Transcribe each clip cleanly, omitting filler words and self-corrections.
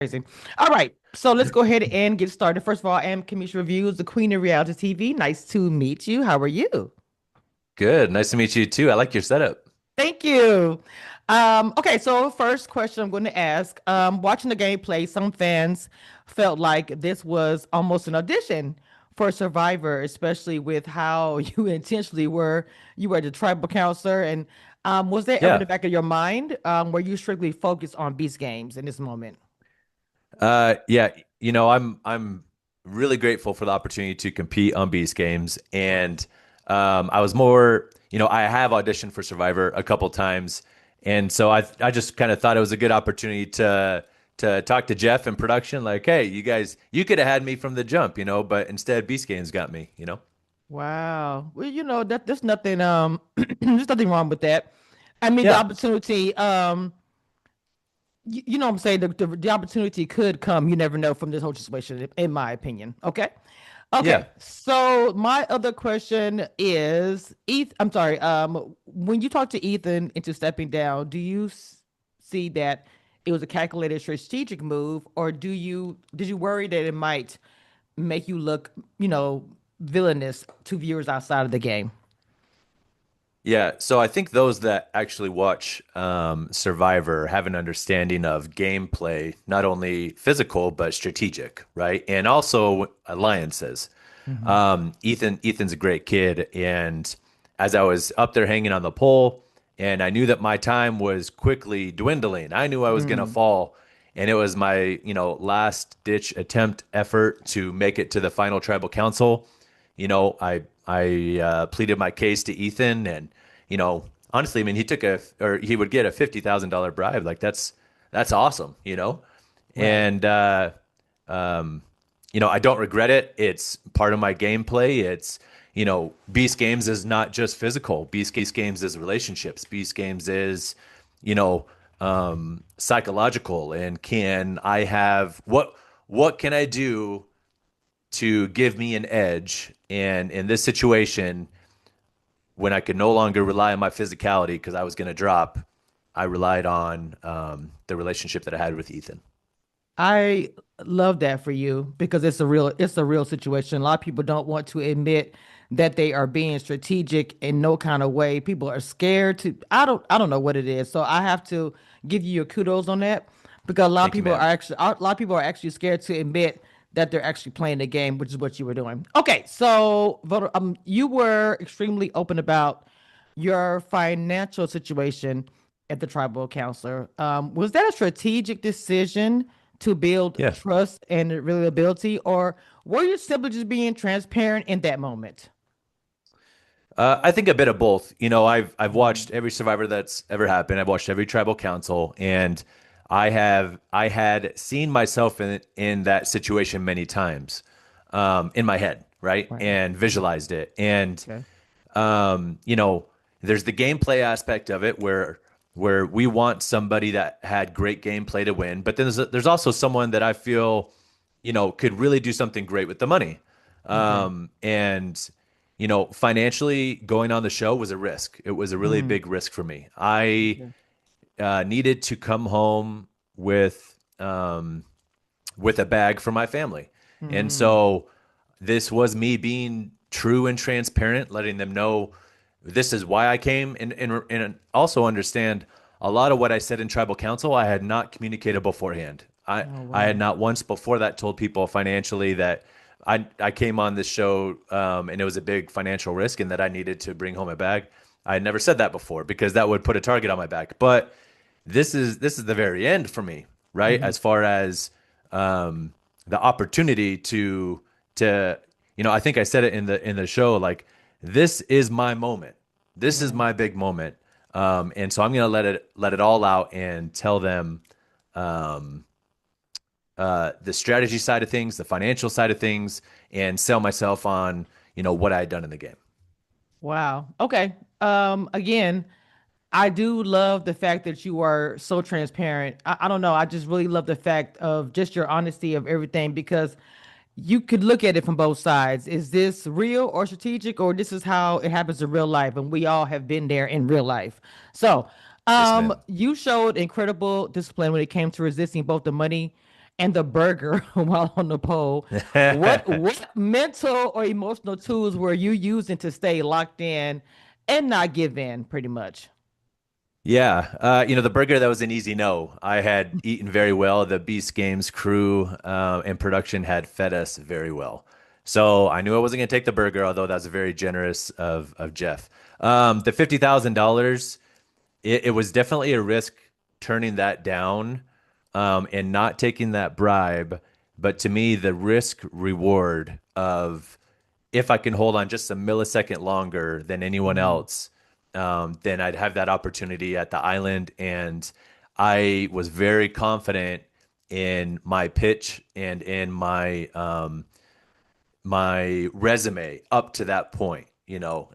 Crazy. All right, so let's go ahead and get started. First of all, I am Kamisha Reviews, the queen of reality TV. Nice to meet you. How are you? Good. Nice to meet you too. I like your setup. Thank you. Okay, so first question I'm going to ask. Watching the gameplay, some fans felt like this was almost an audition for Survivor, especially with how you intentionally were. You were the tribal counselor, and was there ever in the Yeah. back of your mind where you strictly focused on Beast Games in this moment? Yeah. I'm really grateful for the opportunity to compete on Beast Games, and I was more, I have auditioned for Survivor a couple times, and so I just kind of thought it was a good opportunity to talk to Jeff in production, like, hey, you guys, you could have had me from the jump, but instead Beast Games got me. Wow. Well, that there's nothing there's nothing wrong with that. I mean, the Yeah. opportunity you know what I'm saying, the opportunity could come, you never know from this whole situation in my opinion. Okay? Okay. Yeah. So my other question is I'm sorry, when you talk to Ethan into stepping down, do you see that it was a calculated strategic move, or did you worry that it might make you look, villainous to viewers outside of the game? Yeah, so I think those that actually watch Survivor have an understanding of gameplay, not only physical but strategic, right? And also alliances. Hmm. Ethan's a great kid, and as I was up there hanging on the pole, and I knew that my time was quickly dwindling. I knew I was gonna Mm. fall, and it was my last ditch attempt effort to make it to the final tribal council. I pleaded my case to Ethan, and honestly, I mean, he would get a $50,000 bribe. Like that's awesome. Right. And I don't regret it. It's part of my gameplay. Beast Games is not just physical. Beast Games is relationships. Beast Games is, you know, psychological. And can I have what can I do to give me an edge? And in this situation, when I could no longer rely on my physicality because I was going to drop, I relied on the relationship that I had with Ethan. I love that for you because it's a real situation. A lot of people don't want to admit that they are being strategic in no kind of way. People are scared to I don't know what it is. So I have to give you your kudos on that because Thank you, man. a lot of people are actually scared to admit that they're actually playing the game, which is what you were doing. Okay, so you were extremely open about your financial situation at the tribal counselor. Was that a strategic decision to build Yeah. trust and reliability, or were you simply just being transparent in that moment? I think a bit of both. I've Mm. watched every Survivor that's ever happened. I've watched every tribal council, and I had seen myself in that situation many times, in my head, right, Right. and visualized it. And Okay. um, you know, there's the gameplay aspect of it where we want somebody that had great gameplay to win, but then there's also someone that I feel could really do something great with the money. Okay. And financially going on the show was a risk. It was a really Mm. big risk for me. I Okay. needed to come home with a bag for my family. And Mm. so this was me being true and transparent, letting them know this is why I came, and also understand a lot of what I said in tribal council I had not communicated beforehand. I Oh, I had wow. not once before that told people financially that I came on this show, and it was a big financial risk and that I needed to bring home a bag. I had never said that before because that would put a target on my back. But this is the very end for me, right? Hmm. As far as the opportunity to I think I said it in the show, like, this is my moment. This is Right. my big moment. And so I'm gonna let it all out and tell them um, the strategy side of things, the financial side of things, and sell myself on what I had done in the game. Wow. Okay. Again, I do love the fact that you are so transparent. I don't know. I just really love the fact of just your honesty of everything because you could look at it from both sides. Is this real or strategic, or this is how it happens in real life? And we all have been there in real life. So, Yes, ma'am. you showed incredible discipline when it came to resisting both the money and the burger while on the pole. What mental or emotional tools were you using to stay locked in and not give in, pretty much? Yeah, the burger, that was an easy no. I had eaten very well. The Beast Games crew and production had fed us very well. So I knew I wasn't going to take the burger, although that's very generous of Jeff. The $50,000, it was definitely a risk turning that down and not taking that bribe. But to me, the risk reward of if I can hold on just a millisecond longer than anyone Mm, else, then I'd have that opportunity at the island. And I was very confident in my pitch and in my resume up to that point,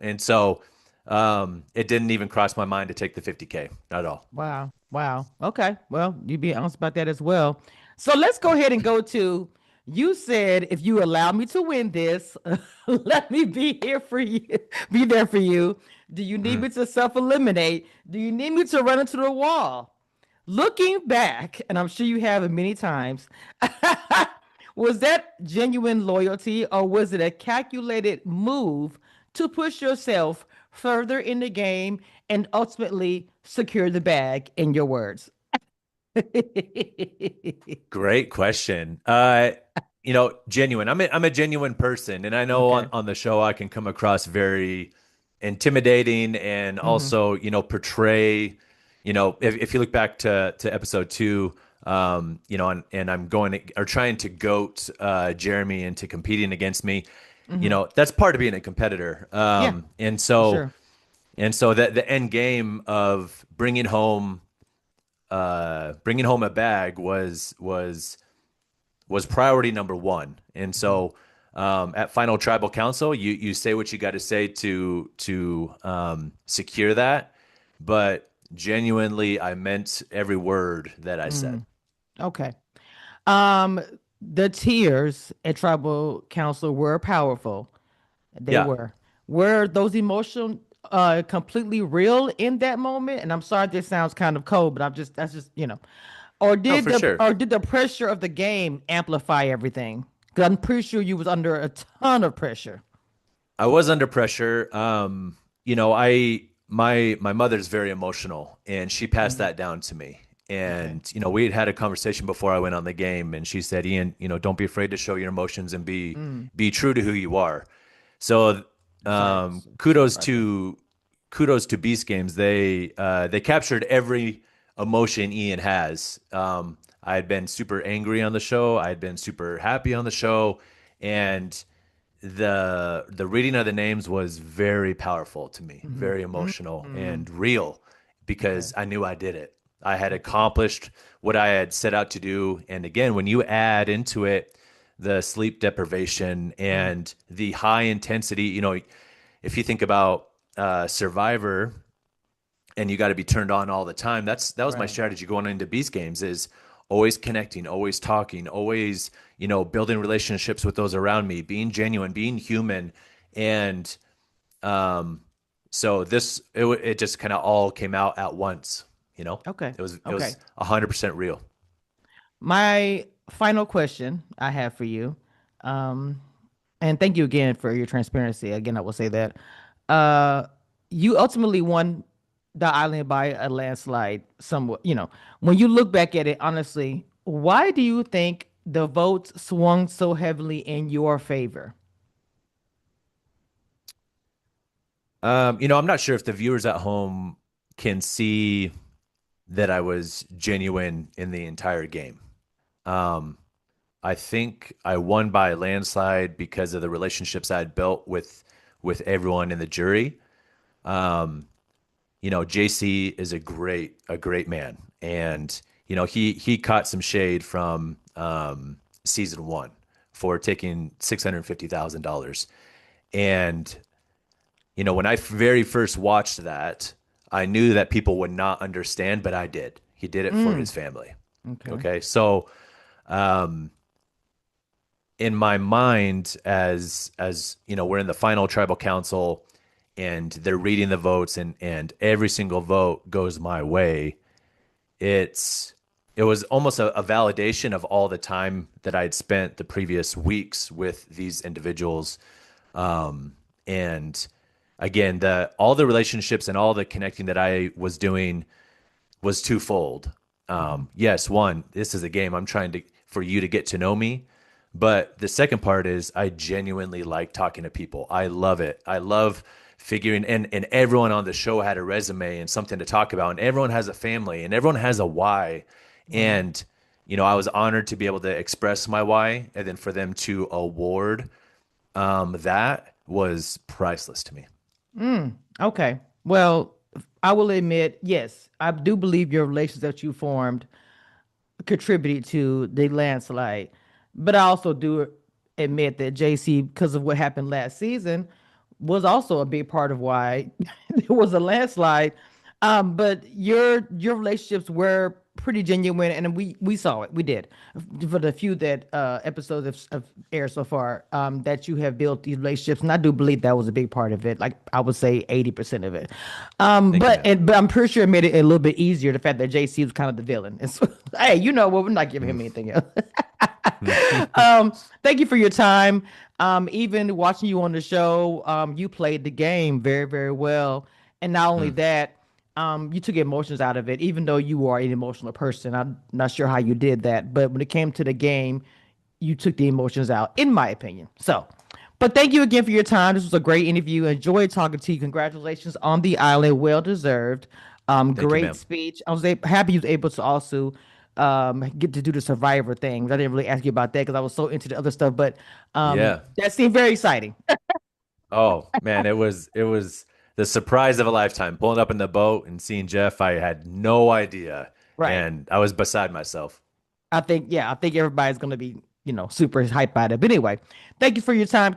And so it didn't even cross my mind to take the 50K, not at all. wow. Wow. Okay. Well, you be honest about that as well. So let's go ahead and go to you said if you allow me to win this, let me be here for you, be there for you. Do you need Mhm. me to self-eliminate? Do you need me to run into the wall? Looking back, and I'm sure you have many times, was that genuine loyalty or was it a calculated move to push yourself further in the game and ultimately secure the bag, in your words? Great question. Genuine. I'm a genuine person, and I know Okay. on the show I can come across very intimidating and Hmm. also, portray, if you look back to episode 2, and I'm going to, or trying to goat Jeremy into competing against me, Hmm. that's part of being a competitor. Yeah, And for so sure. and so that the end game of bringing home a bag was priority number one. And Mhm. so at Final Tribal Council, you say what you got to say to secure that, but genuinely, I meant every word that I said. Mm. Okay. Um, the tears at tribal council were powerful. They Yeah, were. Were those emotions completely real in that moment? And I'm sorry this sounds kind of cold, but I'm just that's just, Or no, did for the sure. or did the pressure of the game amplify everything? Because I'm pretty sure you was under a ton of pressure. I was under pressure. My mother's very emotional, and she passed Mm, that down to me. okay. And we had a conversation before I went on the game, and she said, "Ian, don't be afraid to show your emotions and be Mm, be true to who you are." So, sorry. Sorry kudos about that. to Beast Games. They captured every emotion Ian has. I had been super angry on the show. I had been super happy on the show, and the reading of the names was very powerful to me, Hmm. very emotional Mm, and real okay. because I knew I did it. I had Okay. accomplished what I had set out to do. And again, when you add into it the sleep deprivation Mm, and the high intensity, if you think about Survivor and you got to be turned on all the time. That was my right. strategy going into Beast Games is always connecting, always talking, always, building relationships with those around me, being genuine, being human. And um so it just kind of all came out at once, you know. Okay. It was Okay. 100% real. My final question I have for you, um, and thank you again for your transparency. Again, I will say that uh, you ultimately won the island by a landslide. Somewhat, when you look back at it, honestly, why do you think the votes swung so heavily in your favor? I'm not sure if the viewers at home can see that I was genuine in the entire game. Um, I think I won by a landslide because of the relationships I had built with everyone in the jury. Um, JC is a great man, and he caught some shade from season 1 for taking $650,000. And when I very first watched that, I knew that people would not understand, but I did. He did it for Mm, his family. okay. Okay, so um, in my mind, as we're in the final tribal council and they're reading the votes, and every single vote goes my way. It's it was almost a validation of all the time that I had spent the previous weeks with these individuals. And again, the all the relationships and all the connecting that I was doing was twofold. Yes, one, this is a game. I'm trying to for you to get to know me. But the second part is I genuinely like talking to people. I love it. I love figuring and everyone on the show had a resume and something to talk about, and everyone has a family and everyone has a why. Right. And I was honored to be able to express my why, and then for them to award that was priceless to me. Okay. Well, I will admit, yes, I do believe your relations that you formed contributed to the landslide. But I also do admit that JC, because of what happened last season, was also a big part of why there was a landslide. But your relationships were pretty genuine, and we saw it. We did for the few that episodes have aired so far. That you have built these relationships, and I do believe that was a big part of it. Like I would say, 80% of it. Thank you, man. But I'm pretty sure it made it a little bit easier. The fact that JC was kind of the villain. And so, hey, you know what? We're not giving him anything else. um, Thank you for your time. Even watching you on the show, you played the game very, very well. And not only Mm. that, you took emotions out of it, even though you are an emotional person. I'm not sure how you did that, but when it came to the game, you took the emotions out, in my opinion. So, but thank you again for your time. This was a great interview. Enjoyed talking to you. Congratulations on the island. Well deserved. Thank you, Great ma'am. speech. Happy you was able to also get to do the survivor things. I didn't really ask you about that because I was so into the other stuff, but Yeah. that seemed very exciting. Oh man, it was the surprise of a lifetime. Pulling up in the boat and seeing Jeff, I had no idea, Right. and I was beside myself. I think, yeah, I think everybody's gonna be, super hyped by that. But anyway, thank you for your time.